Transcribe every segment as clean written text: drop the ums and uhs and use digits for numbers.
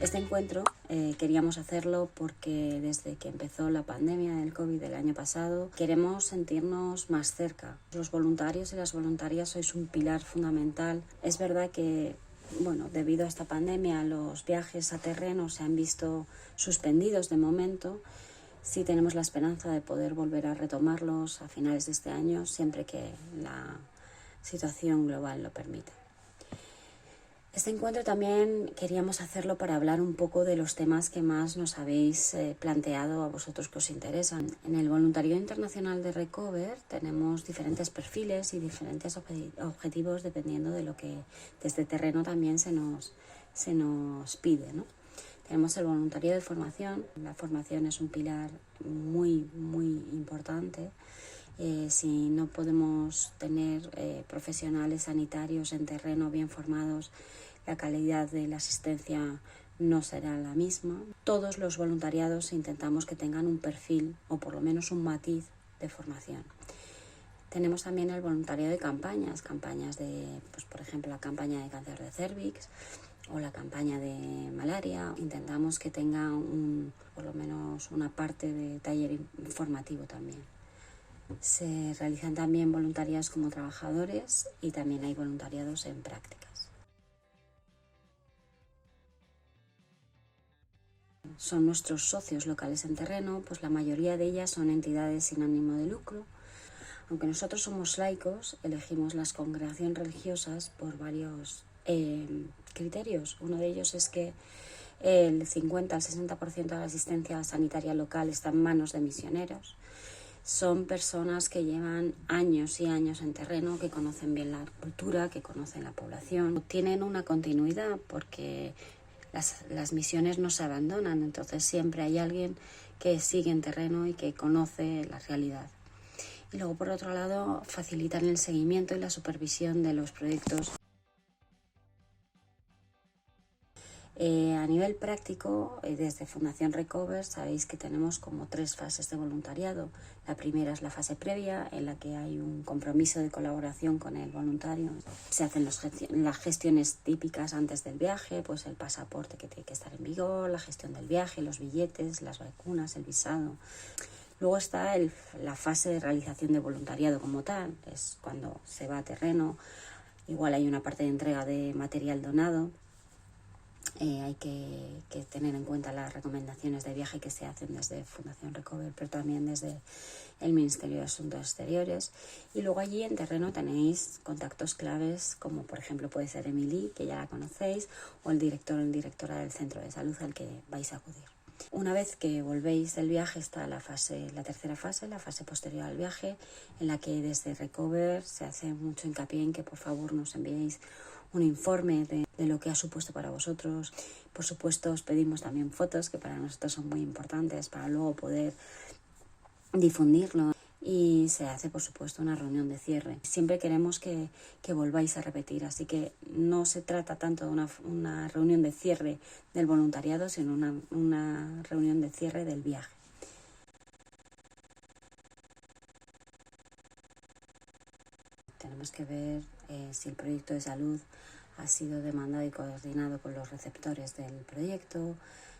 Este encuentro queríamos hacerlo porque desde que empezó la pandemia del COVID del año pasado queremos sentirnos más cerca. Los voluntarios y las voluntarias sois un pilar fundamental. Es verdad que debido a esta pandemia los viajes a terreno se han visto suspendidos de momento. Sí tenemos la esperanza de poder volver a retomarlos a finales de este año, siempre que la situación global lo permita. Este encuentro también queríamos hacerlo para hablar un poco de los temas que más nos habéis planteado a vosotros que os interesan. En el Voluntariado Internacional de Recover tenemos diferentes perfiles y diferentes objetivos dependiendo de lo que desde terreno también se nos pide, ¿no? Tenemos el voluntariado de formación. La formación es un pilar muy, muy importante. Si no podemos tener profesionales sanitarios en terreno bien formados, la calidad de la asistencia no será la misma. Todos los voluntariados intentamos que tengan un perfil o por lo menos un matiz de formación. Tenemos también el voluntariado de campañas de, pues, por ejemplo, la campaña de cáncer de cérvix o la campaña de malaria. Intentamos que tenga por lo menos una parte de taller informativo también. Se realizan también voluntariados como trabajadores y también hay voluntariados en prácticas. Son nuestros socios locales en terreno, pues la mayoría de ellas son entidades sin ánimo de lucro. Aunque nosotros somos laicos, elegimos las congregaciones religiosas por varios criterios. Uno de ellos es que el 50 al 60% de la asistencia sanitaria local está en manos de misioneros. Son personas que llevan años y años en terreno, que conocen bien la cultura, que conocen la población. Tienen una continuidad porque las misiones no se abandonan, entonces siempre hay alguien que sigue en terreno y que conoce la realidad. Y luego, por otro lado, facilitan el seguimiento y la supervisión de los proyectos. A nivel práctico, desde Fundación Recover sabéis que tenemos como 3 fases de voluntariado. La primera es la fase previa, en la que hay un compromiso de colaboración con el voluntario. Se hacen las gestiones típicas antes del viaje, pues el pasaporte que tiene que estar en vigor, la gestión del viaje, los billetes, las vacunas, el visado. Luego está la fase de realización de voluntariado como tal, es cuando se va a terreno. Igual hay una parte de entrega de material donado. Hay que tener en cuenta las recomendaciones de viaje que se hacen desde Fundación Recover, pero también desde el Ministerio de Asuntos Exteriores. Y luego allí en terreno tenéis contactos claves, como por ejemplo puede ser Emily, que ya la conocéis, o el director o directora del centro de salud al que vais a acudir. Una vez que volvéis del viaje está la tercera fase, la fase posterior al viaje, en la que desde Recover se hace mucho hincapié en que por favor nos enviéis un informe de lo que ha supuesto para vosotros. Por supuesto, os pedimos también fotos, que para nosotros son muy importantes para luego poder difundirlo. Y se hace, por supuesto, una reunión de cierre. Siempre queremos que volváis a repetir, así que no se trata tanto de una reunión de cierre del voluntariado, sino una reunión de cierre del viaje. Tenemos que ver si el proyecto de salud ha sido demandado y coordinado con los receptores del proyecto,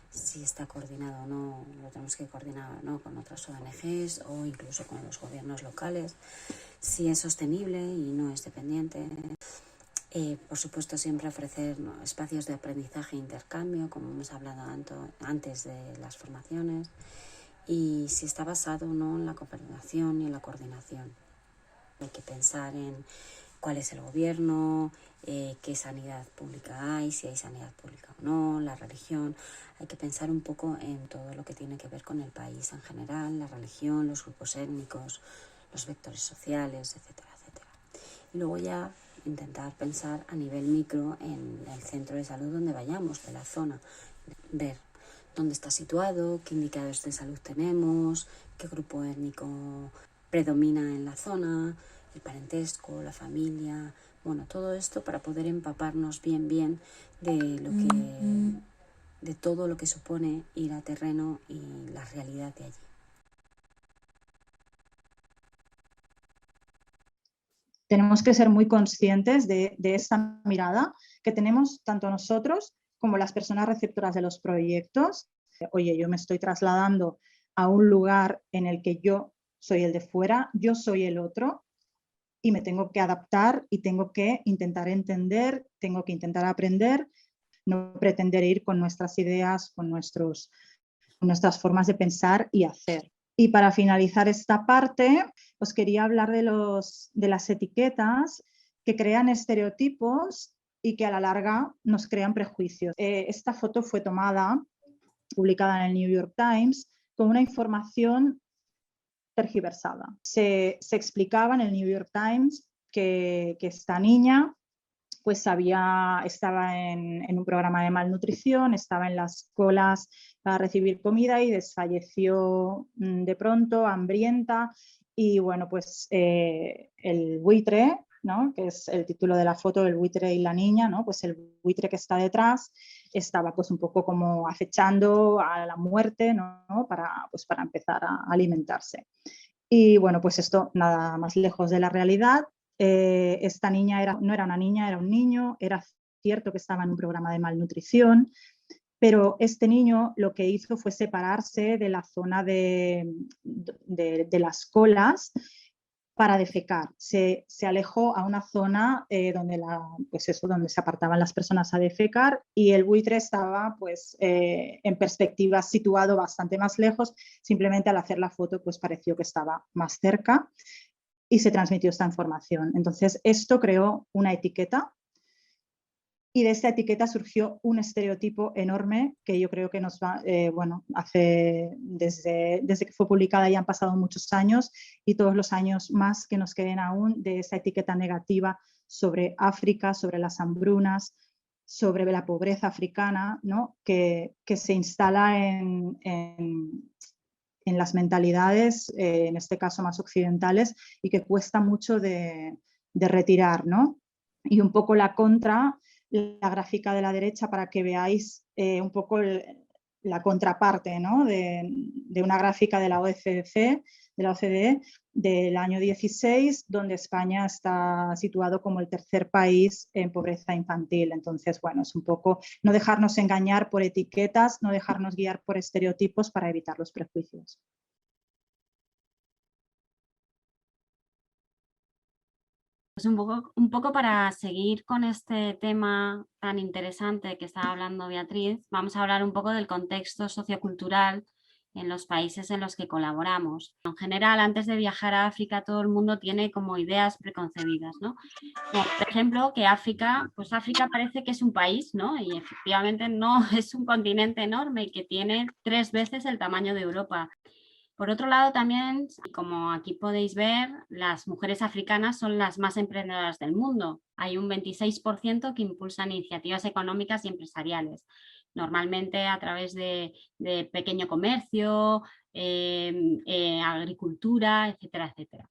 si está coordinado o no, lo tenemos que coordinar o no con otras ONGs o incluso con los gobiernos locales, si es sostenible y no es dependiente. Por supuesto, siempre ofrecer espacios de aprendizaje e intercambio, como hemos hablado antes de las formaciones, y si está basado o no en la cooperación y en la coordinación. Hay que pensar en cuál es el gobierno, qué sanidad pública hay, si hay sanidad pública o no, la religión. Hay que pensar un poco en todo lo que tiene que ver con el país en general, la religión, los grupos étnicos, los vectores sociales, etcétera, etcétera. Y luego ya intentar pensar a nivel micro en el centro de salud donde vayamos, de la zona, ver dónde está situado, qué indicadores de salud tenemos, qué grupo étnico predomina en la zona, el parentesco, la familia, todo esto para poder empaparnos bien de todo lo que supone ir a terreno y la realidad de allí. Tenemos que ser muy conscientes de esta mirada que tenemos tanto nosotros como las personas receptoras de los proyectos. Oye, yo me estoy trasladando a un lugar en el que yo soy el de fuera, yo soy el otro y me tengo que adaptar y tengo que intentar entender, tengo que intentar aprender, no pretender ir con nuestras ideas, con nuestras formas de pensar y hacer. Y para finalizar esta parte, os quería hablar de las etiquetas que crean estereotipos y que a la larga nos crean prejuicios. Esta foto fue tomada, publicada en el New York Times, con una información tergiversada. Se explicaba en el New York Times que esta niña pues estaba en un programa de malnutrición, estaba en las colas para recibir comida y desfalleció de pronto, hambrienta, y bueno, pues el buitre, ¿no?, que es el título de la foto, el buitre y la niña, ¿no?, pues el buitre que está detrás estaba pues un poco como acechando a la muerte, ¿no?, pues para empezar a alimentarse. Y bueno, pues esto nada más lejos de la realidad. Esta niña no era una niña, era un niño, era cierto que estaba en un programa de malnutrición, pero este niño lo que hizo fue separarse de la zona de las colas para defecar. Se alejó a una zona donde se apartaban las personas a defecar, y el buitre estaba pues, en perspectiva situado bastante más lejos. Simplemente al hacer la foto pues pareció que estaba más cerca y se transmitió esta información. Entonces esto creó una etiqueta, y de esta etiqueta surgió un estereotipo enorme que yo creo que nos va, desde que fue publicada ya han pasado muchos años, y todos los años más que nos queden aún de esa etiqueta negativa sobre África, sobre las hambrunas, sobre la pobreza africana, ¿no?, que se instala en las mentalidades, en este caso más occidentales, y que cuesta mucho de retirar, ¿no? Y un poco la gráfica de la derecha, para que veáis un poco la contraparte, ¿no?, de una gráfica de la OCDE del año 16, donde España está situado como el tercer país en pobreza infantil. Entonces, bueno, es un poco no dejarnos engañar por etiquetas, no dejarnos guiar por estereotipos para evitar los prejuicios. Pues un poco para seguir con este tema tan interesante que estaba hablando Beatriz, vamos a hablar un poco del contexto sociocultural en los países en los que colaboramos. En general, antes de viajar a África, todo el mundo tiene como ideas preconcebidas, ¿no? Como, por ejemplo, que África parece que es un país, ¿no? Y efectivamente no, es un continente enorme y que tiene 3 veces el tamaño de Europa. Por otro lado, también, como aquí podéis ver, las mujeres africanas son las más emprendedoras del mundo. Hay un 26% que impulsan iniciativas económicas y empresariales, normalmente a través de pequeño comercio, agricultura, etcétera, etcétera.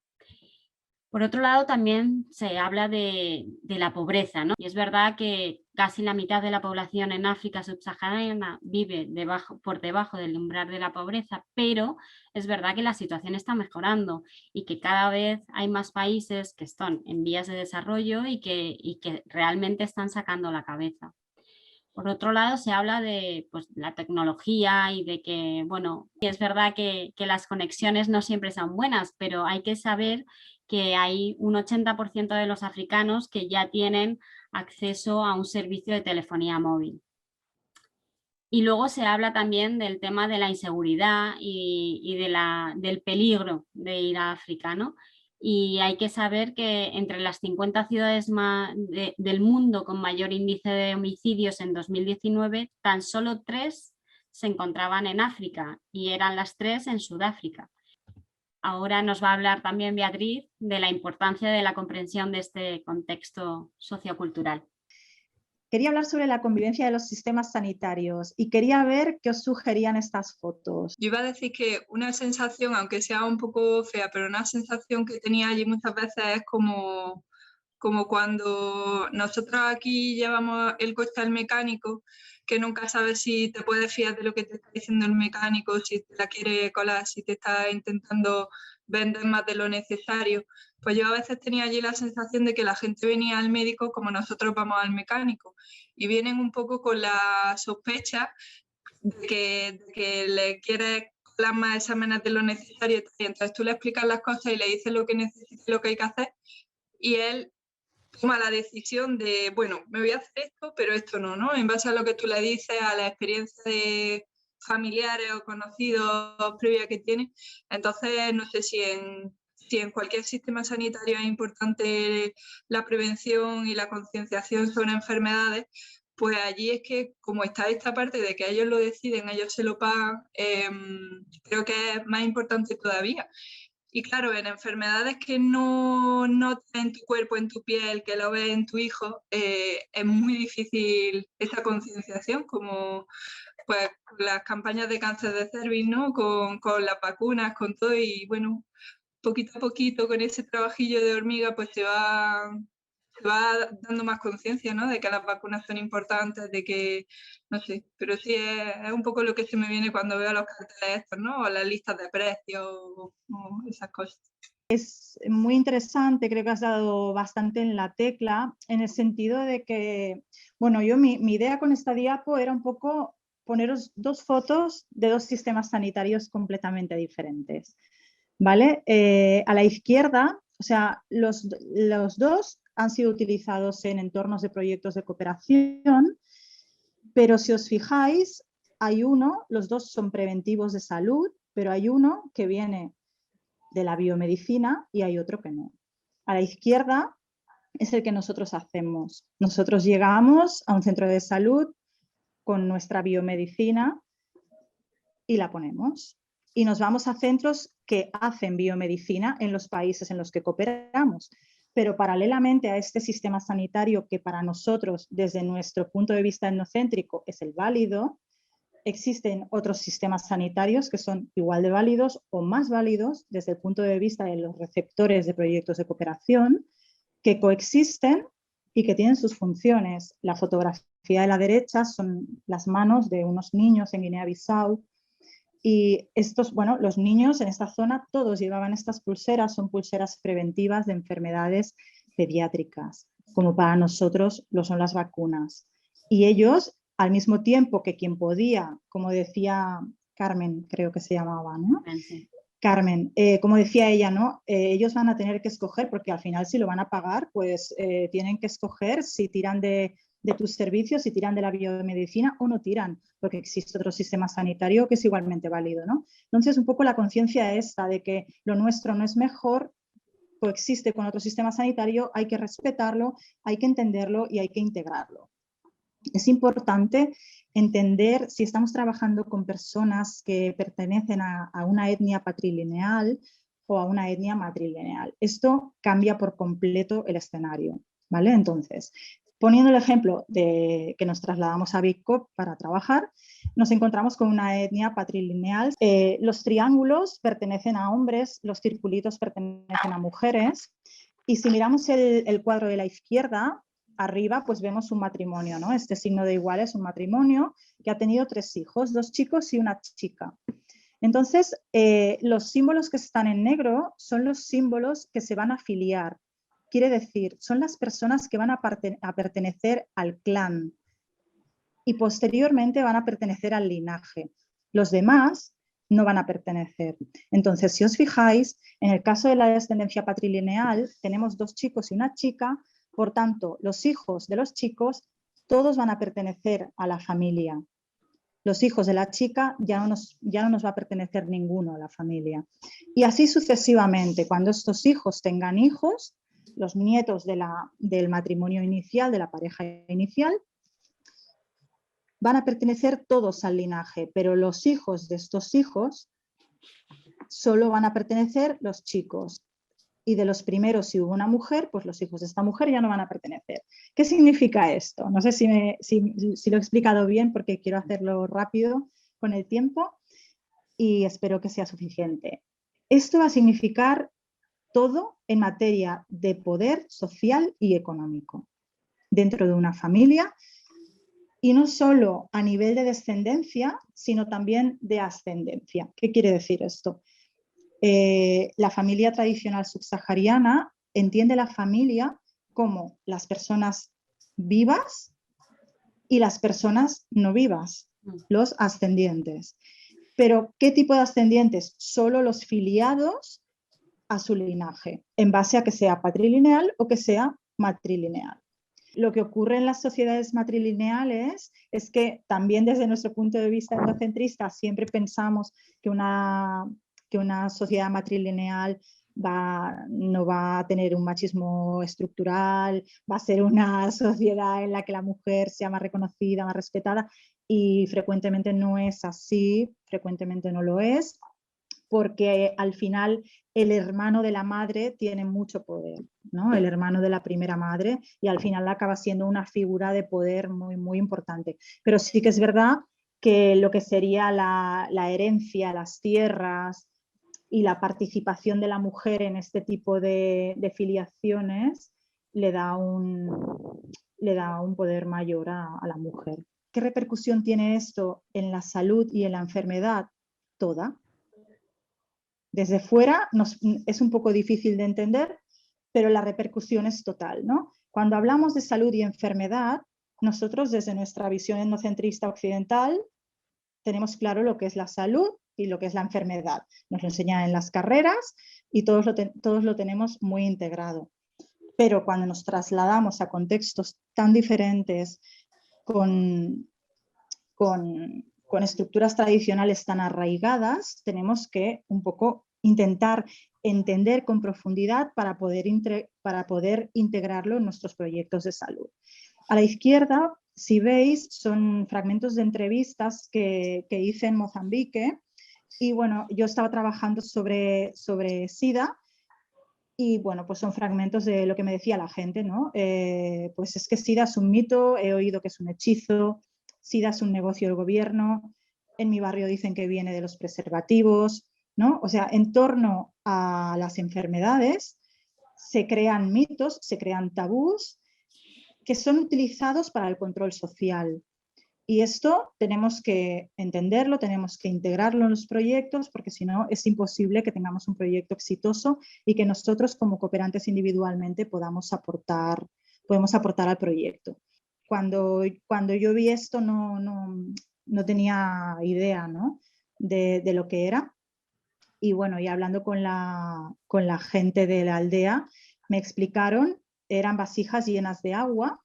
Por otro lado, también se habla de la pobreza, ¿no? Y es verdad que casi la mitad de la población en África subsahariana vive por debajo del umbral de la pobreza, pero es verdad que la situación está mejorando y que cada vez hay más países que están en vías de desarrollo y que realmente están sacando la cabeza. Por otro lado, se habla de pues, la tecnología y de que, bueno, es verdad que las conexiones no siempre son buenas, pero hay que saber que hay un 80% de los africanos que ya tienen acceso a un servicio de telefonía móvil. Y luego se habla también del tema de la inseguridad y del peligro de ir a África, ¿no? Y hay que saber que entre las 50 ciudades del mundo con mayor índice de homicidios en 2019, tan solo 3 se encontraban en África, y eran las 3 en Sudáfrica. Ahora nos va a hablar también Beatriz de la importancia de la comprensión de este contexto sociocultural. Quería hablar sobre la convivencia de los sistemas sanitarios y quería ver qué os sugerían estas fotos. Yo iba a decir que una sensación, aunque sea un poco fea, pero una sensación que tenía allí muchas veces es como cuando nosotros aquí llevamos el coche al mecánico, que nunca sabes si te puedes fiar de lo que te está diciendo el mecánico, si te la quiere colar, si te está intentando venden más de lo necesario. Pues yo a veces tenía allí la sensación de que la gente venía al médico como nosotros vamos al mecánico y vienen un poco con la sospecha de que le quieres colar más exámenes de lo necesario. Y entonces tú le explicas las cosas y le dices lo que necesita y lo que hay que hacer y él toma la decisión de, bueno, me voy a hacer esto, pero esto no, ¿no? En base a lo que tú le dices, a la experiencia de familiares o conocidos previa que tiene. Entonces, no sé si en cualquier sistema sanitario es importante la prevención y la concienciación sobre enfermedades, pues allí es que como está esta parte de que ellos lo deciden, ellos se lo pagan, creo que es más importante todavía. Y claro, en enfermedades que no en tu cuerpo, en tu piel, que lo ves en tu hijo, es muy difícil esa concienciación, como pues las campañas de cáncer de cervix, ¿no? Con las vacunas, con todo, y bueno, poquito a poquito con ese trabajillo de hormiga, pues te va dando más conciencia, ¿no? De que las vacunas son importantes, de que, no sé, pero sí es un poco lo que se me viene cuando veo los carteles estos, ¿no? O las listas de precios o esas cosas. Es muy interesante, creo que has dado bastante en la tecla, en el sentido de que, bueno, mi idea con esta diapo era un poco poneros dos fotos de dos sistemas sanitarios completamente diferentes, ¿vale? A la izquierda, o sea, los dos han sido utilizados en entornos de proyectos de cooperación, pero si os fijáis, hay uno, los dos son preventivos de salud, pero hay uno que viene de la biomedicina y hay otro que no. A la izquierda es el que nosotros hacemos. Nosotros llegamos a un centro de salud con nuestra biomedicina y la ponemos. Y nos vamos a centros que hacen biomedicina en los países en los que cooperamos. Pero paralelamente a este sistema sanitario que para nosotros, desde nuestro punto de vista etnocéntrico, es el válido, existen otros sistemas sanitarios que son igual de válidos o más válidos desde el punto de vista de los receptores de proyectos de cooperación que coexisten y que tienen sus funciones. La fotografía de la derecha son las manos de unos niños en Guinea-Bissau y estos, bueno, los niños en esta zona todos llevaban estas pulseras, son pulseras preventivas de enfermedades pediátricas, como para nosotros lo son las vacunas. Y ellos, al mismo tiempo que quien podía, como decía Carmen, creo que se llamaba, ¿no? Sí. Carmen, como decía ella, ¿no? Ellos van a tener que escoger, porque al final si lo van a pagar, pues tienen que escoger si tiran de tus servicios, si tiran de la biomedicina o no tiran, porque existe otro sistema sanitario que es igualmente válido, ¿no? Entonces, un poco la conciencia esta de que lo nuestro no es mejor, coexiste con otro sistema sanitario, hay que respetarlo, hay que entenderlo y hay que integrarlo. Es importante entender si estamos trabajando con personas que pertenecen a una etnia patrilineal o a una etnia matrilineal. Esto cambia por completo el escenario, ¿vale? Entonces, poniendo el ejemplo de que nos trasladamos a BICOP para trabajar, nos encontramos con una etnia patrilineal. Los triángulos pertenecen a hombres, los circulitos pertenecen a mujeres. Y si miramos el cuadro de la izquierda, arriba pues vemos un matrimonio, ¿no? Este signo de igual es un matrimonio que ha tenido 3 hijos, 2 chicos y una chica. Entonces, los símbolos que están en negro son los símbolos que se van a afiliar. Quiere decir, son las personas que van a pertenecer al clan y posteriormente van a pertenecer al linaje. Los demás no van a pertenecer. Entonces, si os fijáis, en el caso de la descendencia patrilineal, tenemos 2 chicos y una chica. Por tanto, los hijos de los chicos todos van a pertenecer a la familia. Los hijos de la chica ya no nos va a pertenecer ninguno a la familia. Y así sucesivamente, cuando estos hijos tengan hijos, los nietos del matrimonio inicial, de la pareja inicial, van a pertenecer todos al linaje, pero los hijos de estos hijos solo van a pertenecer los chicos. Y de los primeros, si hubo una mujer, pues los hijos de esta mujer ya no van a pertenecer. ¿Qué significa esto? No sé si lo he explicado bien porque quiero hacerlo rápido con el tiempo y espero que sea suficiente. Esto va a significar todo en materia de poder social y económico dentro de una familia y no solo a nivel de descendencia, sino también de ascendencia. ¿Qué quiere decir esto? La familia tradicional subsahariana entiende la familia como las personas vivas y las personas no vivas, los ascendientes. Pero, ¿qué tipo de ascendientes? Solo los filiados a su linaje, en base a que sea patrilineal o que sea matrilineal. Lo que ocurre en las sociedades matrilineales es que también desde nuestro punto de vista etnocentrista siempre pensamos que una sociedad matrilineal no va a tener un machismo estructural, va a ser una sociedad en la que la mujer sea más reconocida, más respetada, y frecuentemente no es así, frecuentemente no lo es, porque al final el hermano de la madre tiene mucho poder, ¿no? El hermano de la primera madre, y al final acaba siendo una figura de poder muy, muy importante. Pero sí que es verdad que lo que sería la herencia, las tierras y la participación de la mujer en este tipo de filiaciones le da un poder mayor a la mujer. ¿Qué repercusión tiene esto en la salud y en la enfermedad? Toda. Desde fuera es un poco difícil de entender, pero la repercusión es total, ¿no? Cuando hablamos de salud y enfermedad, nosotros desde nuestra visión etnocentrista occidental tenemos claro lo que es la salud y lo que es la enfermedad. Nos lo enseñan en las carreras y todos lo tenemos muy integrado. Pero cuando nos trasladamos a contextos tan diferentes, con estructuras tradicionales tan arraigadas, tenemos que un poco intentar entender con profundidad para poder integrarlo en nuestros proyectos de salud. A la izquierda, si veis, son fragmentos de entrevistas que hice en Mozambique, y bueno, yo estaba trabajando sobre SIDA, y bueno, pues son fragmentos de lo que me decía la gente, ¿no? Pues es que SIDA es un mito, he oído que es un hechizo, SIDA es un negocio del gobierno, en mi barrio dicen que viene de los preservativos, ¿no? O sea, en torno a las enfermedades se crean mitos, se crean tabús que son utilizados para el control social. Y esto tenemos que entenderlo, tenemos que integrarlo en los proyectos, porque si no es imposible que tengamos un proyecto exitoso y que nosotros como cooperantes individualmente podamos aportar al proyecto. Cuando yo vi esto no tenía idea, ¿no? de lo que era. Y bueno, y hablando con la gente de la aldea, me explicaron, eran vasijas llenas de agua,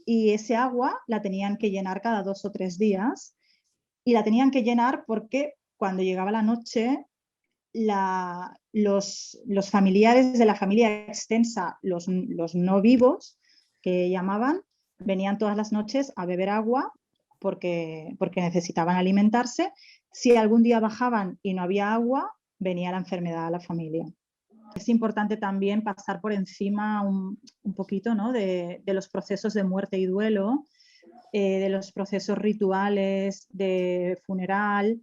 y ese agua la tenían que llenar cada 2 o 3 días, y la tenían que llenar porque cuando llegaba la noche los familiares de la familia extensa, los no vivos que llamaban, venían todas las noches a beber agua porque necesitaban alimentarse. Si algún día bajaban y no había agua, venía la enfermedad a la familia. Es importante también pasar por encima un poquito, ¿no? de los procesos de muerte y duelo, de los procesos rituales de funeral.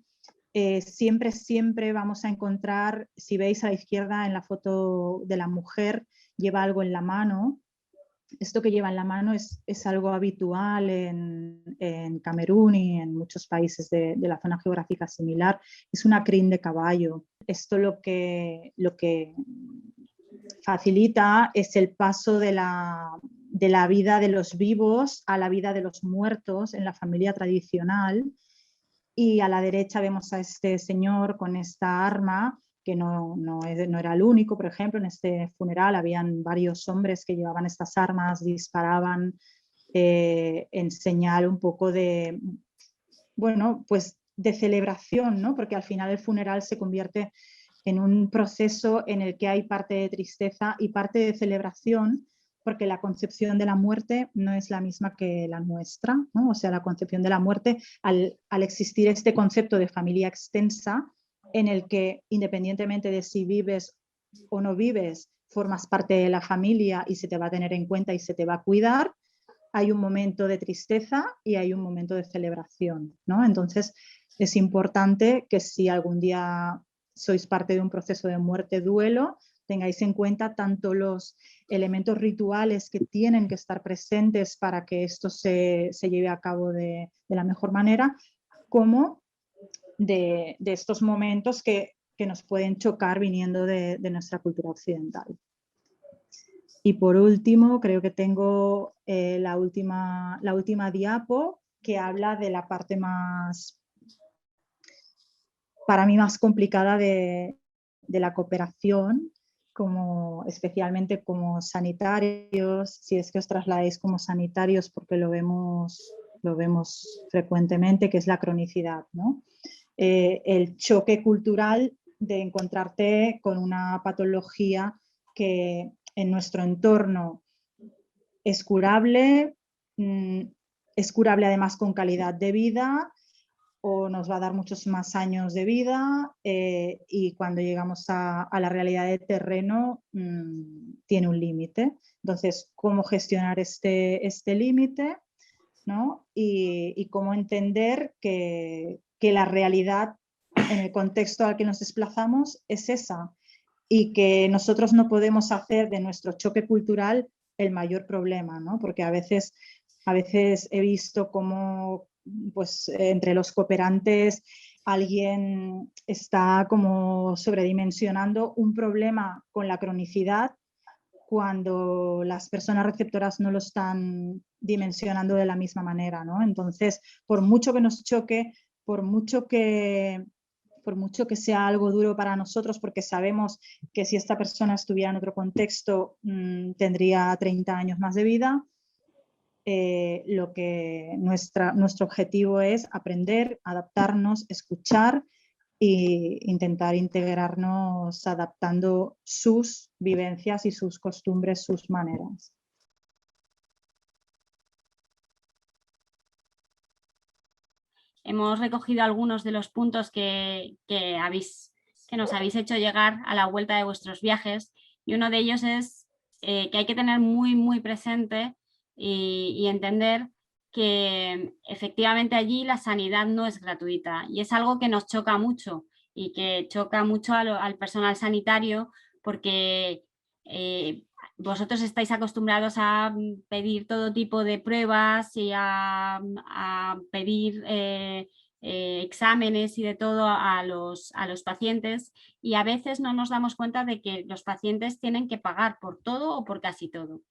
Siempre vamos a encontrar, si veis a la izquierda en la foto de la mujer, lleva algo en la mano. Esto que lleva en la mano es algo habitual en Camerún y en muchos países de la zona geográfica similar. Es una crin de caballo. Esto lo que facilita es el paso de la vida de los vivos a la vida de los muertos en la familia tradicional. Y a la derecha vemos a este señor con esta arma, que no era el único. Por ejemplo, en este funeral habían varios hombres que llevaban estas armas, disparaban en señal un poco de, bueno, pues de celebración, ¿no? Porque al final el funeral se convierte en un proceso en el que hay parte de tristeza y parte de celebración, porque la concepción de la muerte no es la misma que la nuestra, ¿no? O sea, la concepción de la muerte, al existir este concepto de familia extensa, en el que independientemente de si vives o no vives, formas parte de la familia y se te va a tener en cuenta y se te va a cuidar, hay un momento de tristeza y hay un momento de celebración, ¿no? Entonces, es importante que si algún día sois parte de un proceso de muerte-duelo, tengáis en cuenta tanto los elementos rituales que tienen que estar presentes para que esto se lleve a cabo de la mejor manera, como de estos momentos que que nos pueden chocar viniendo de nuestra cultura occidental. Y por último, creo que tengo la última diapo, que habla de la parte para mí más complicada de la cooperación, especialmente como sanitarios, si es que os trasladáis como sanitarios, porque lo vemos frecuentemente, que es la cronicidad, ¿no? El choque cultural de encontrarte con una patología que en nuestro entorno es curable además con calidad de vida, o nos va a dar muchos más años de vida, y cuando llegamos a la realidad de terreno tiene un límite. Entonces, ¿cómo gestionar este límite, ¿no? Y cómo entender que la realidad en el contexto al que nos desplazamos es esa, y que nosotros no podemos hacer de nuestro choque cultural el mayor problema, ¿no? Porque a veces he visto cómo pues, entre los cooperantes alguien está como sobredimensionando un problema con la cronicidad cuando las personas receptoras no lo están dimensionando de la misma manera, ¿no? Entonces, por mucho que nos choque, por mucho que sea algo duro para nosotros, porque sabemos que si esta persona estuviera en otro contexto tendría 30 años más de vida, nuestro objetivo es aprender, adaptarnos, escuchar e intentar integrarnos adaptando sus vivencias y sus costumbres, sus maneras. Hemos recogido algunos de los puntos que nos habéis hecho llegar a la vuelta de vuestros viajes, y uno de ellos es que hay que tener muy, muy presente y entender que efectivamente allí la sanidad no es gratuita, y es algo que nos choca mucho y que choca mucho al personal sanitario, porque vosotros estáis acostumbrados a pedir todo tipo de pruebas y a pedir exámenes y de todo a los pacientes, y a veces no nos damos cuenta de que los pacientes tienen que pagar por todo o por casi todo.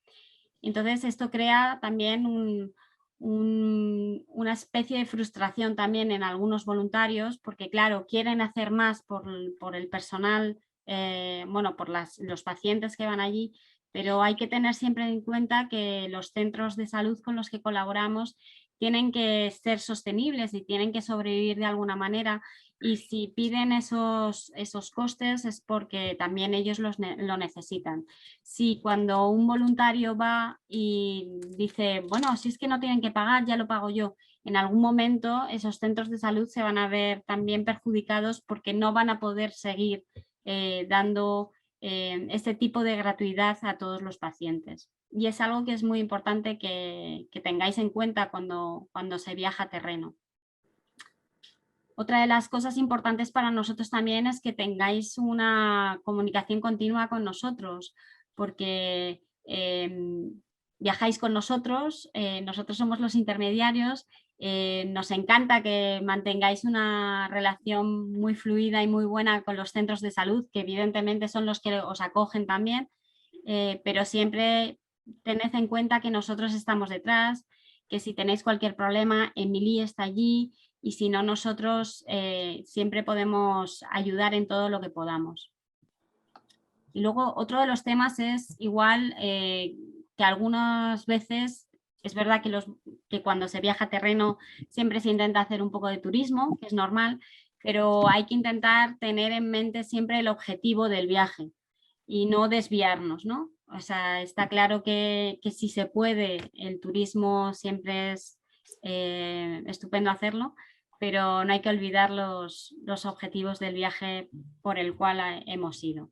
Entonces esto crea también una especie de frustración también en algunos voluntarios, porque claro, quieren hacer más por el personal, por los pacientes que van allí, pero hay que tener siempre en cuenta que los centros de salud con los que colaboramos tienen que ser sostenibles y tienen que sobrevivir de alguna manera, y si piden esos costes es porque también ellos lo necesitan. Si cuando un voluntario va y dice, bueno, si es que no tienen que pagar, ya lo pago yo, en algún momento esos centros de salud se van a ver también perjudicados, porque no van a poder seguir dando este tipo de gratuidad a todos los pacientes. Y es algo que es muy importante que tengáis en cuenta cuando se viaja a terreno. Otra de las cosas importantes para nosotros también es que tengáis una comunicación continua con nosotros, porque viajáis con nosotros, nosotros somos los intermediarios, nos encanta que mantengáis una relación muy fluida y muy buena con los centros de salud, que evidentemente son los que os acogen también, pero siempre tened en cuenta que nosotros estamos detrás, que si tenéis cualquier problema, Emilie está allí, y si no, nosotros siempre podemos ayudar en todo lo que podamos. Y luego otro de los temas es igual que algunas veces es verdad que cuando se viaja a terreno siempre se intenta hacer un poco de turismo, que es normal, pero hay que intentar tener en mente siempre el objetivo del viaje y no desviarnos, ¿no? O sea, está claro que si se puede, el turismo siempre es estupendo hacerlo, pero no hay que olvidar los objetivos del viaje por el cual hemos ido.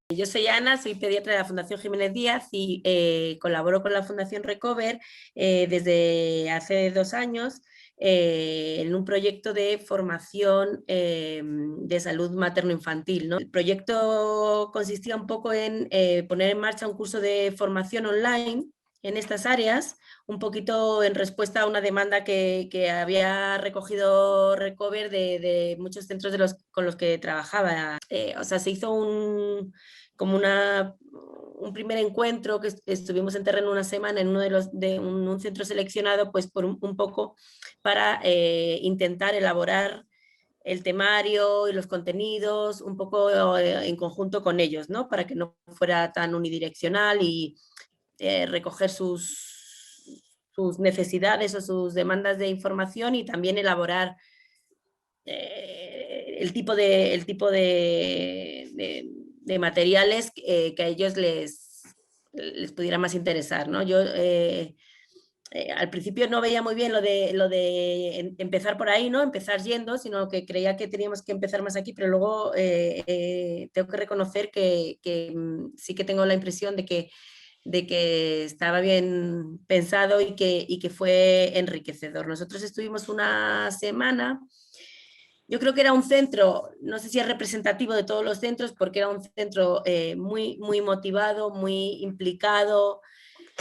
Yo soy Ana, soy pediatra de la Fundación Jiménez Díaz y colaboro con la Fundación Recover desde hace 2 años en un proyecto de formación de salud materno-infantil, ¿no? El proyecto consistía un poco en poner en marcha un curso de formación online en estas áreas, un poquito en respuesta a una demanda que había recogido Recover de muchos centros con los que trabajaba. O sea, se hizo un primer encuentro que estuvimos en terreno una semana en uno de un centro seleccionado, pues por un poco para intentar elaborar el temario y los contenidos un poco en conjunto con ellos, ¿no? Para que no fuera tan unidireccional y recoger sus necesidades o sus demandas de información y también elaborar el tipo de materiales que a ellos les pudiera más interesar, ¿no? Yo al principio no veía muy bien lo de empezar por ahí, ¿no? Empezar yendo, sino que creía que teníamos que empezar más aquí, pero luego tengo que reconocer que sí que tengo la impresión de que estaba bien pensado y que fue enriquecedor. Nosotros estuvimos una semana. Yo creo que era un centro, no sé si es representativo de todos los centros, porque era un centro muy, muy motivado, muy implicado.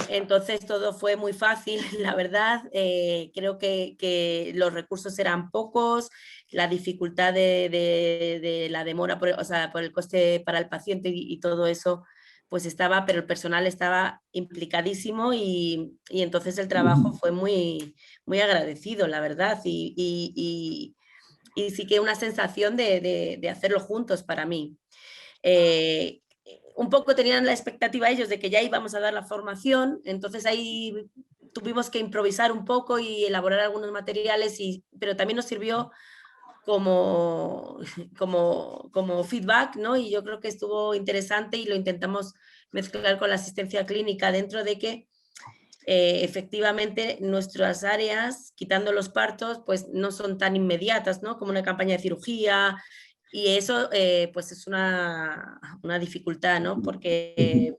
Entonces todo fue muy fácil, la verdad. Creo que los recursos eran pocos, la dificultad de la demora, o sea, por el coste para el paciente y todo eso, pues estaba, pero el personal estaba implicadísimo y entonces el trabajo fue muy, muy agradecido, la verdad. Y sí que una sensación de hacerlo juntos para mí. Un poco tenían la expectativa ellos de que ya íbamos a dar la formación, entonces ahí tuvimos que improvisar un poco y elaborar algunos materiales, pero también nos sirvió como feedback, ¿no? Y yo creo que estuvo interesante y lo intentamos mezclar con la asistencia clínica dentro de que efectivamente nuestras áreas, quitando los partos, pues no son tan inmediatas, ¿no? Como una campaña de cirugía, y eso pues es una dificultad, ¿no? Porque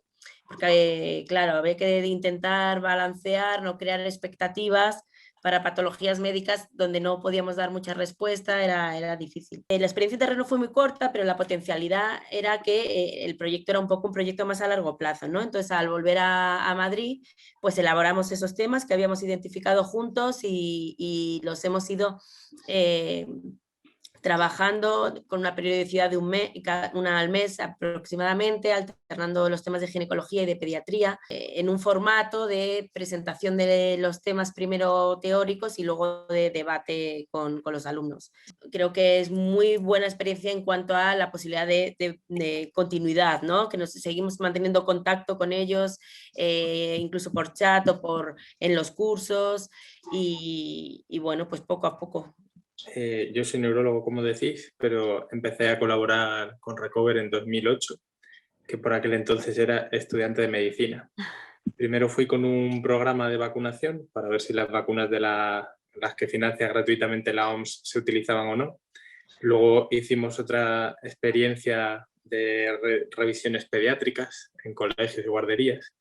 claro, habría que intentar balancear, no crear expectativas para patologías médicas donde no podíamos dar mucha respuesta, era difícil. La experiencia en terreno fue muy corta, pero la potencialidad era que el proyecto era un poco un proyecto más a largo plazo, ¿no? Entonces, al volver a Madrid, pues elaboramos esos temas que habíamos identificado juntos y los hemos ido trabajando con una periodicidad de una al mes aproximadamente, alternando los temas de ginecología y de pediatría, en un formato de presentación de los temas primero teóricos y luego de debate con los alumnos. Creo que es muy buena experiencia en cuanto a la posibilidad de continuidad, ¿no? Que nos seguimos manteniendo contacto con ellos, incluso por chat o en los cursos y bueno, pues poco a poco. Yo soy neurólogo, como decís, pero empecé a colaborar con Recover en 2008, que por aquel entonces era estudiante de medicina. Primero fui con un programa de vacunación para ver si las vacunas de las que financia gratuitamente la OMS se utilizaban o no. Luego hicimos otra experiencia de revisiones pediátricas en colegios y guarderías.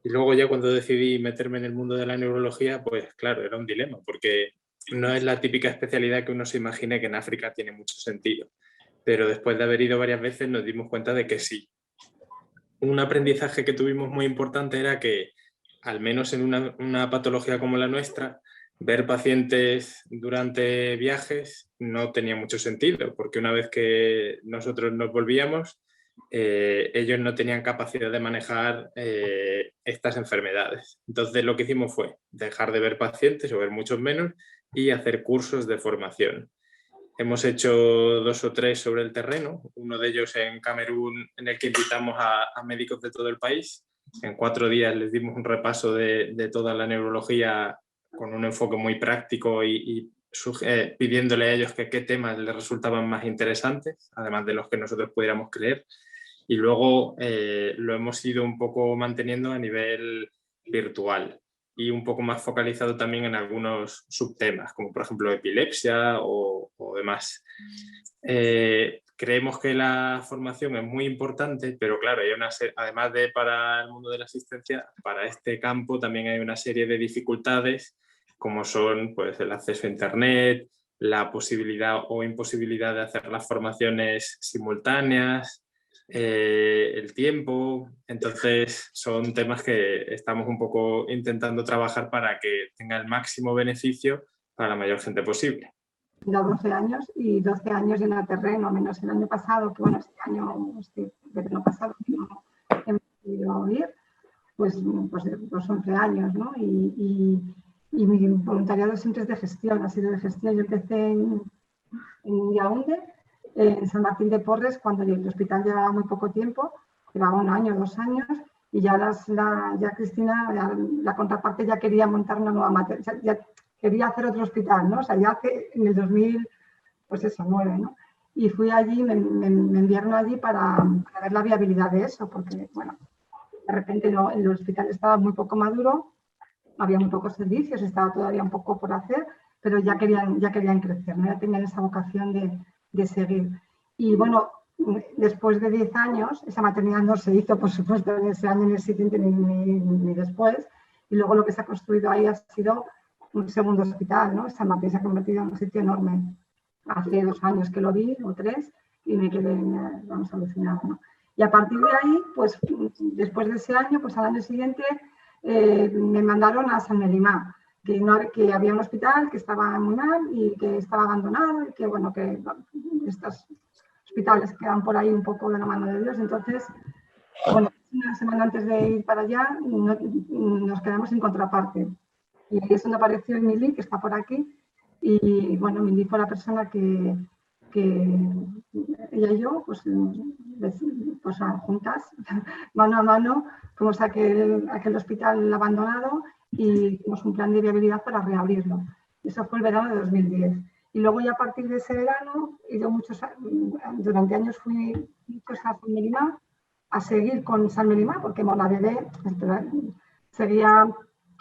Y luego ya cuando decidí meterme en el mundo de la neurología, pues claro, era un dilema, porque no es la típica especialidad que uno se imagine que en África tiene mucho sentido. Pero después de haber ido varias veces nos dimos cuenta de que sí. Un aprendizaje que tuvimos muy importante era que, al menos en una patología como la nuestra, ver pacientes durante viajes no tenía mucho sentido, porque una vez que nosotros nos volvíamos, ellos no tenían capacidad de manejar estas enfermedades. Entonces lo que hicimos fue dejar de ver pacientes o ver muchos menos y hacer cursos de formación. Hemos hecho 2 o 3 sobre el terreno, uno de ellos en Camerún, en el que invitamos a médicos de todo el país. En 4 días les dimos un repaso de toda la neurología con un enfoque muy práctico y pidiéndole a ellos qué temas les resultaban más interesantes, además de los que nosotros pudiéramos creer. Y luego lo hemos ido un poco manteniendo a nivel virtual y un poco más focalizado también en algunos subtemas, como por ejemplo epilepsia o demás. Creemos que la formación es muy importante, pero claro, hay además de para el mundo de la asistencia, para este campo también hay una serie de dificultades, como son pues, el acceso a Internet, la posibilidad o imposibilidad de hacer las formaciones simultáneas, el tiempo. Entonces son temas que estamos un poco intentando trabajar para que tenga el máximo beneficio para la mayor gente posible. 12 años y 12 años en el terreno, menos el año pasado, que bueno, este año, desde el año pasado que no hemos podido ir, pues 11 años, ¿no? Y mi voluntariado siempre es de gestión, ha sido de gestión. Yo empecé en Yaoundé, en San Martín de Porres, cuando el hospital llevaba muy poco tiempo, llevaba 1 año, 2 años, y ya Cristina, la contraparte, ya quería montar una nueva maternidad, ya quería hacer otro hospital, ¿no? O sea, ya hace en el 2009, ¿no? Y fui allí, me enviaron allí para ver la viabilidad de eso, porque, bueno, de repente el hospital estaba muy poco maduro, había muy pocos servicios, estaba todavía un poco por hacer, pero ya querían crecer, ¿no? Ya tenían esa vocación de seguir. Y bueno, después de 10 años, esa maternidad no se hizo, por supuesto, en ese año, ni el siguiente, ni después, y luego lo que se ha construido ahí ha sido un segundo hospital, ¿no? San Martín se ha convertido en un sitio enorme. Hace 2 años que lo vi, o 3, y me quedé, vamos, alucinada, ¿no? Y a partir de ahí, pues después de ese año, pues al año siguiente me mandaron a San Melimá, que había un hospital que estaba muy mal y que estaba abandonado y que, bueno, que estos hospitales quedan por ahí un poco de la mano de Dios. Entonces, bueno, 1 semana antes de ir para allá, nos quedamos sin contraparte. Y ahí es donde apareció Emily, que está por aquí. Y bueno, Emily fue la persona que ella y yo, pues juntas, mano a mano, fuimos a aquel hospital abandonado y hicimos un plan de viabilidad para reabrirlo. Eso fue el verano de 2010. Y luego ya a partir de ese verano, durante años fui a San Melimá, a seguir con San Melimá, porque Mona Bebé seguía,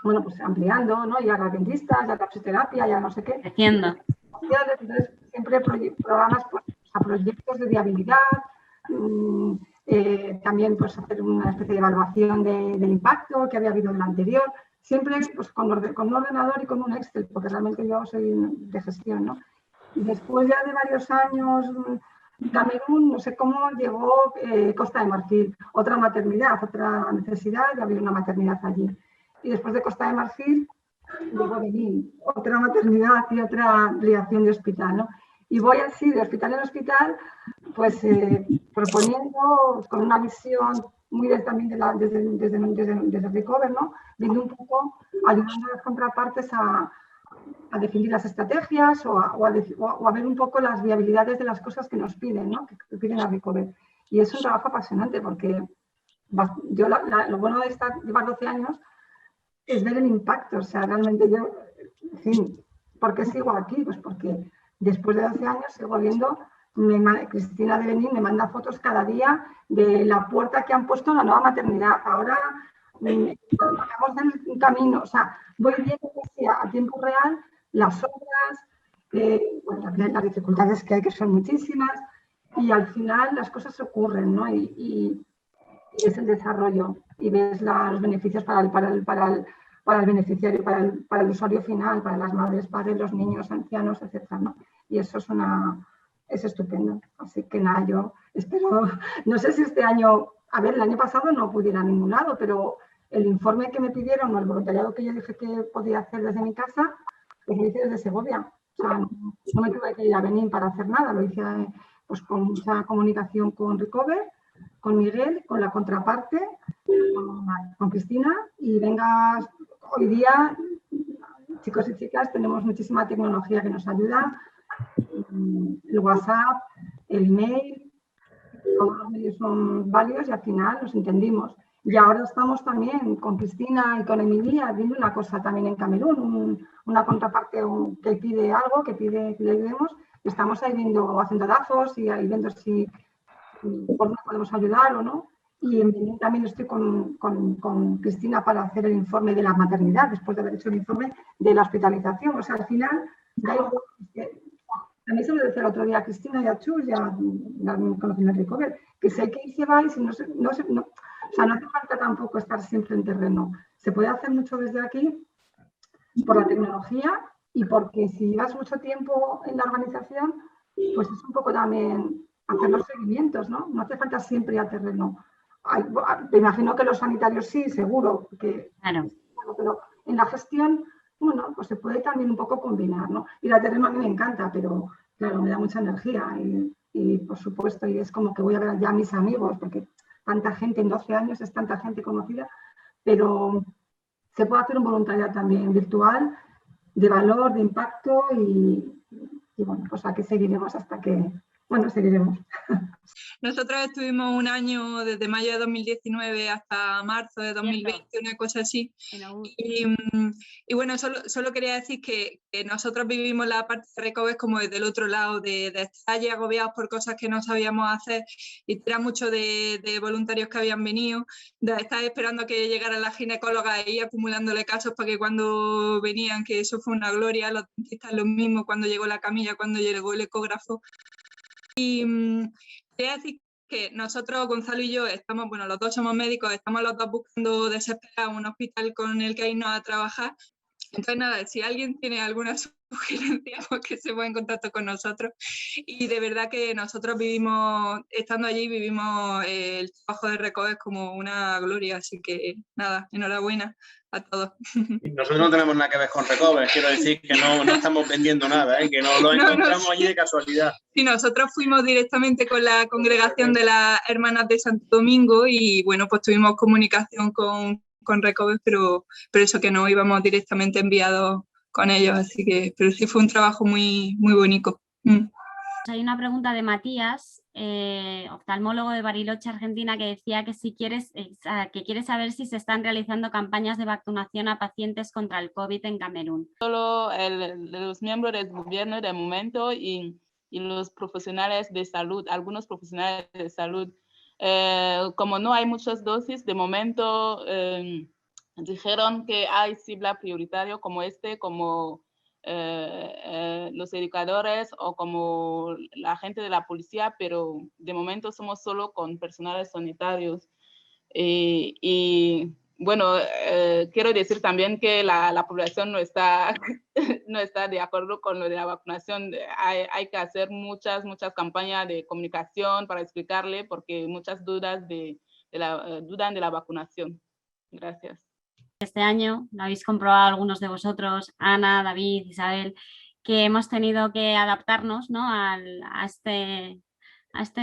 bueno, pues ampliando, ¿no? Ya las dentistas, ya la psicoterapia, ya no sé qué. Creciendo. Entonces, siempre programas, pues, a proyectos de viabilidad, también pues hacer una especie de evaluación del impacto que había habido en el anterior, siempre pues, con un ordenador y con un Excel, porque realmente yo soy de gestión, ¿no? Y después ya de varios años, Camerún, no sé cómo, llegó Costa de Marfil, otra maternidad, otra necesidad de abrir una maternidad allí. Y después de Costa de Marfil, llegó Benín, otra maternidad y otra ampliación de hospital, ¿no? Y voy así, de hospital en hospital, pues proponiendo con una visión muy también desde Recover, ¿no? Viendo un poco, ayudando a las contrapartes a definir las estrategias o a ver un poco las viabilidades de las cosas que nos piden, ¿no? Que piden a Recover. Y es un trabajo apasionante porque yo lo bueno de llevar 12 años es ver el impacto. O sea, realmente yo, en fin, ¿por qué sigo aquí? Pues porque después de 12 años sigo viendo, Cristina de Benín me manda fotos cada día de la puerta que han puesto en la nueva maternidad. Ahora vamos en un camino, o sea, voy viendo a tiempo real las obras, bueno, las dificultades que hay, que son muchísimas, y al final las cosas ocurren, ¿no? Y es el desarrollo, y ves los beneficios para el beneficiario, para el usuario final, para las madres, padres, los niños, ancianos, etcétera, ¿no? Y eso es estupendo. Así que nada, yo espero, no sé si este año, a ver, el año pasado no pude ir a ningún lado, pero el informe que me pidieron o el voluntariado que yo dije que podía hacer desde mi casa, pues lo hice desde Segovia. O sea, no me tuve que ir a Benín para hacer nada, lo hice pues con mucha comunicación con Recover, con Miguel, con la contraparte, con Cristina, y venga, hoy día, chicos y chicas, tenemos muchísima tecnología que nos ayuda, el WhatsApp, el email, todos los medios son válidos y al final nos entendimos. Y ahora estamos también con Cristina y con Emilia viendo una cosa también en Camerún, una contraparte que pide algo, que pide que le ayudemos. Estamos ahí haciendo lazos y ahí viendo si por dónde podemos ayudar o no. Y en Benín también estoy con Cristina para hacer el informe de la maternidad, después de haber hecho el informe de la hospitalización. O sea, al final, a mí se lo decía el otro día a Cristina y a Chus, ya conociendo el Recover, que si hay que ir, se va, y si no hace falta tampoco estar siempre en terreno. Se puede hacer mucho desde aquí por la tecnología y porque si llevas mucho tiempo en la organización, pues es un poco también hacer los seguimientos, ¿no? No hace falta siempre ir a terreno. Me imagino que los sanitarios sí, seguro, que, Claro. bueno, pero en la gestión, bueno, pues se puede también un poco combinar, ¿no? Ir a terreno a mí me encanta, pero claro, me da mucha energía y por supuesto, y es como que voy a ver ya a mis amigos, porque tanta gente en 12 años es tanta gente conocida, pero se puede hacer un voluntariado también virtual, de valor, de impacto y bueno, pues aquí seguiremos hasta que, bueno, seguiremos. Nosotros estuvimos un año desde mayo de 2019 hasta marzo de 2020, una cosa así. Y bueno, solo quería decir que nosotros vivimos la parte de Recoves como desde el otro lado, de estar allí agobiados por cosas que no sabíamos hacer, y era mucho de voluntarios que habían venido, de estar esperando a que llegara la ginecóloga y acumulándole casos para que cuando venían, que eso fue una gloria, los dentistas lo mismo, cuando llegó la camilla, cuando llegó el ecógrafo. Y quería decir que nosotros, Gonzalo y yo, estamos, bueno, los dos somos médicos, estamos los dos buscando desesperados un hospital con el que irnos a trabajar. Entonces, nada, si alguien tiene alguna sugerencia, pues que se ponga en contacto con nosotros. Y de verdad que nosotros vivimos, estando allí, vivimos el trabajo de Recoves como una gloria. Así que nada, enhorabuena a todos. Nosotros no tenemos nada que ver con Recover, quiero decir que no estamos vendiendo nada, que no lo encontramos allí de casualidad. Sí, nosotros fuimos directamente con la congregación de las Hermanas de Santo Domingo y bueno, pues tuvimos comunicación con Recover, pero eso, que no íbamos directamente enviados con ellos, así que, pero sí fue un trabajo muy, muy bonito. Hay una pregunta de Matías, oftalmólogo de Bariloche, Argentina, que decía que que quiere saber si se están realizando campañas de vacunación a pacientes contra el COVID en Camerún. Solo los miembros del gobierno de momento y los profesionales de salud, algunos profesionales de salud. Como no hay muchas dosis, de momento dijeron que hay cibla prioritario como como los educadores o como la gente de la policía, pero de momento somos solo con personales sanitarios. Y bueno, quiero decir también que la población no está de acuerdo con lo de la vacunación. Hay que hacer muchas campañas de comunicación para explicarle, porque muchas dudan de la vacunación. Gracias. Este año, lo habéis comprobado algunos de vosotros, Ana, David, Isabel, que hemos tenido que adaptarnos, ¿no?, a este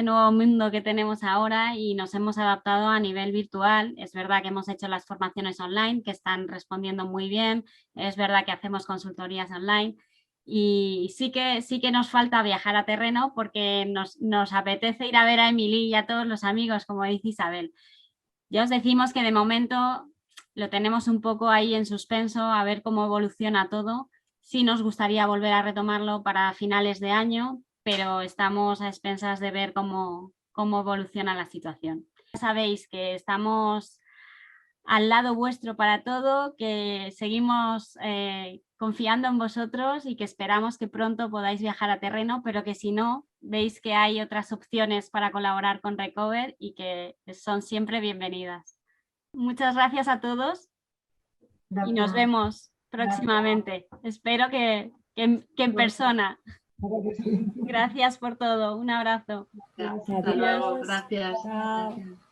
nuevo mundo que tenemos ahora, y nos hemos adaptado a nivel virtual. Es verdad que hemos hecho las formaciones online, que están respondiendo muy bien, es verdad que hacemos consultorías online, y sí que nos falta viajar a terreno, porque nos apetece ir a ver a Emily y a todos los amigos, como dice Isabel. Ya os decimos que de momento lo tenemos un poco ahí en suspenso, a ver cómo evoluciona todo. Sí nos gustaría volver a retomarlo para finales de año, pero estamos a expensas de ver cómo evoluciona la situación. Ya sabéis que estamos al lado vuestro para todo, que seguimos confiando en vosotros y que esperamos que pronto podáis viajar a terreno, pero que si no, veis que hay otras opciones para colaborar con Recover y que son siempre bienvenidas. Muchas gracias a todos. Gracias. Y nos vemos próximamente. Gracias. Espero que en persona. Gracias por todo. Un abrazo. Hasta luego. Gracias. Chao.